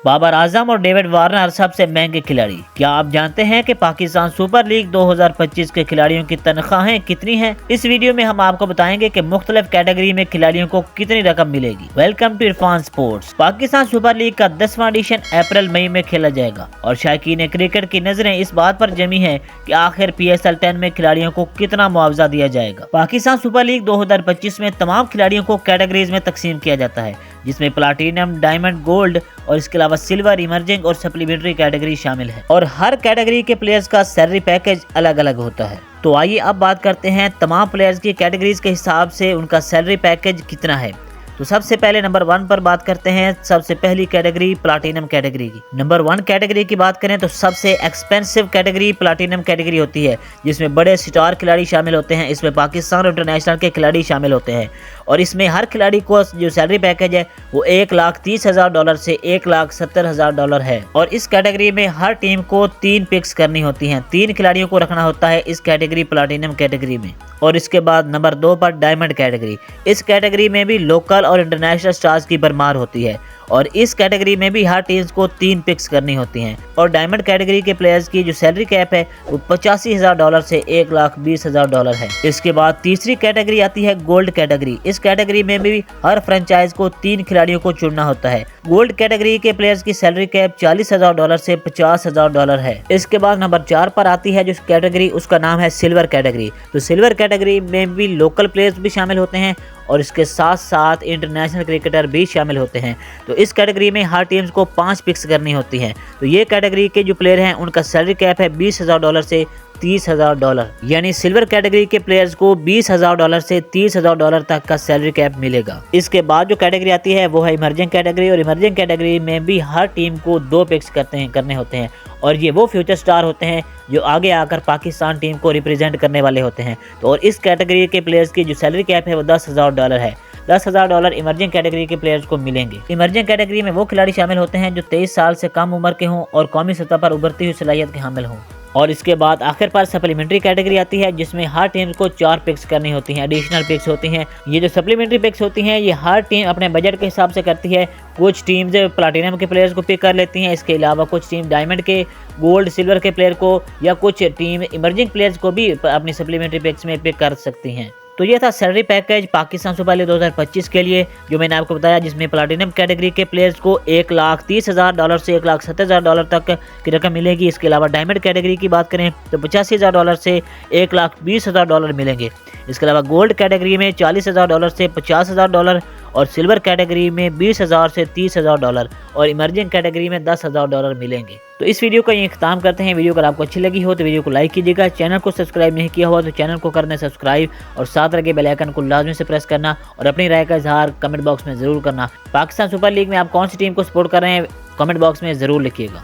बाबर आजम और David Warner सबसे महंगे खिलाड़ी। क्या आप जानते हैं कि पाकिस्तान सुपर लीग 2025 के खिलाड़ियों की तनख्वाहें कितनी हैं? इस वीडियो में हम आपको बताएंगे कि मुख्तलिफ कैटेगरी में खिलाड़ियों को कितनी रकम मिलेगी। Welcome to Irfan sports. Pakistan super league का 10वां एडिशन अप्रैल मई में खेला जाएगा और शायकीन क्रिकेट की नजरें इस बात पर जमी है कि आखिर PSL 10 में खिलाड़ियों को कितना मुआवजा दिया जाएगा। पाकिस्तान सुपर लीग 2025 में तमाम खिलाड़ियों को कैटेगरीज में तकसीम किया जाता है, जिसमें प्लाटिनम, डायमंड, गोल्ड और इसके अलावा सिल्वर, इमर्जिंग और सप्लीमेंट्री कैटेगरी शामिल है और हर कैटेगरी के प्लेयर्स का सैलरी पैकेज अलग अलग होता है। तो आइए अब बात करते हैं तमाम प्लेयर्स की कैटेगरीज के हिसाब से उनका सैलरी पैकेज कितना है। तो सबसे पहले नंबर 1 पर बात करते हैं। सबसे पहली कैटेगरी प्लाटिनम कैटेगरी की। नंबर 1 कैटेगरी की बात करें तो सबसे एक्सपेंसिव कैटेगरी प्लाटिनम कैटेगरी होती है, जिसमें बड़े स्टार खिलाड़ी शामिल होते हैं। इसमें पाकिस्तान और इंटरनेशनल के खिलाड़ी शामिल होते हैं और इसमें हर खिलाड़ी को जो सैलरी पैकेज है वो $1,30,000 से $1,70,000 है। और इस कैटेगरी में हर टीम को 3 पिक्स करनी होती हैं। 3 खिलाड़ियों को रखना होता है इस कैटेगरी प्लाटिनम कैटेगरी में। और इसके बाद नंबर 2 पर डायमंड कैटेगरी। इस कैटेगरी में भी लोकल और इंटरनेशनल स्टार्स की भरमार होती है और इस कैटेगरी में भी हर टीम्स को 3 पिक्स करनी होती हैं। और डायमंड कैटेगरी के प्लेयर्स की जो सैलरी कैप है वो $85,000 से $1,20,000 है। इसके बाद तीसरी कैटेगरी आती है गोल्ड कैटेगरी। इस कैटेगरी में भी हर फ्रेंचाइज को 3 खिलाड़ियों को चुनना होता है। गोल्ड कैटेगरी के प्लेयर्स की सैलरी कैप $40,000 से $50,000 है। इसके बाद नंबर 4 पर आती है जो कैटेगरी, उसका नाम है सिल्वर कैटेगरी। तो सिल्वर कैटेगरी में भी लोकल प्लेयर्स भी शामिल होते हैं और इसके साथ साथ इंटरनेशनल क्रिकेटर भी शामिल होते हैं। तो इस कैटेगरी में हर टीम्स को 5 पिक्स करनी होती हैं। तो ये कैटेगरी के जो प्लेयर हैं उनका सैलरी कैप है $20,000 से $30,000, यानी सिल्वर कैटेगरी के प्लेयर्स को $20,000 से $30,000 तक का सैलरी कैप मिलेगा। इसके बाद जो कैटेगरी आती है वो है इमर्जिंग कैटेगरी और इमर्जिंग कैटेगरी में भी हर टीम को 2 पिक्स करने होते हैं और ये वो फ्यूचर स्टार होते हैं जो आगे आकर पाकिस्तान टीम को रिप्रेजेंट करने वाले होते हैं। तो और इस कैटेगरी के प्लेयर्स की जो सैलरी कैप है वो $10,000 है। $10,000 इमर्जिंग कैटेगरी के प्लेयर्स को मिलेंगे। इमर्जिंग कैटेगरी में वो खिलाड़ी शामिल होते हैं जो 23 साल से कम उम्र के हों और कौमी सतह पर उभरती हुई सलाहियत के हामिल हों। और इसके बाद आखिर पर सप्लीमेंट्री कैटेगरी आती है, जिसमें हर टीम को 4 पिक्स करनी होती हैं, एडिशनल पिक्स होती हैं। ये जो सप्लीमेंट्री पिक्स होती हैं ये हर टीम अपने बजट के हिसाब से करती है। कुछ टीम्स प्लाटिनम के प्लेयर्स को पिक कर लेती हैं, इसके अलावा कुछ टीम डायमंड के, गोल्ड, सिल्वर के प्लेयर को या कुछ टीम इमर्जिंग प्लेयर्स को भी अपनी सप्लीमेंट्री पिक्स में पिक कर सकती हैं। तो ये था salary package Pakistan super league 2025 के लिए जो मैंने आपको बताया, जिसमें प्लाटिनम कैटेगरी के प्लेयर्स को $1,30,000 से $1,70,000 तक की रकम मिलेगी। इसके अलावा डायमंड कैटेगरी की बात करें तो $85,000 से $1,20,000 मिलेंगे। इसके अलावा गोल्ड कैटेगरी में $40,000 से $50,000 और सिल्वर कैटेगरी में $20,000 से $30,000 और इमर्जिंग कैटेगरी में $10,000 मिलेंगे। तो इस वीडियो का ये ख़त्म करते हैं। वीडियो अगर आपको अच्छी लगी हो तो वीडियो को लाइक कीजिएगा। चैनल को सब्सक्राइब नहीं किया हुआ तो चैनल को करना सब्सक्राइब और साथ लगे बेल आइकन को लाजमी से प्रेस करना और अपनी राय का इजहार कमेंट बॉक्स में ज़रूर करना। पाकिस्तान सुपर लीग में आप कौन सी टीम को सपोर्ट कर रहे हैं कमेंट बॉक्स में ज़रूर लिखिएगा।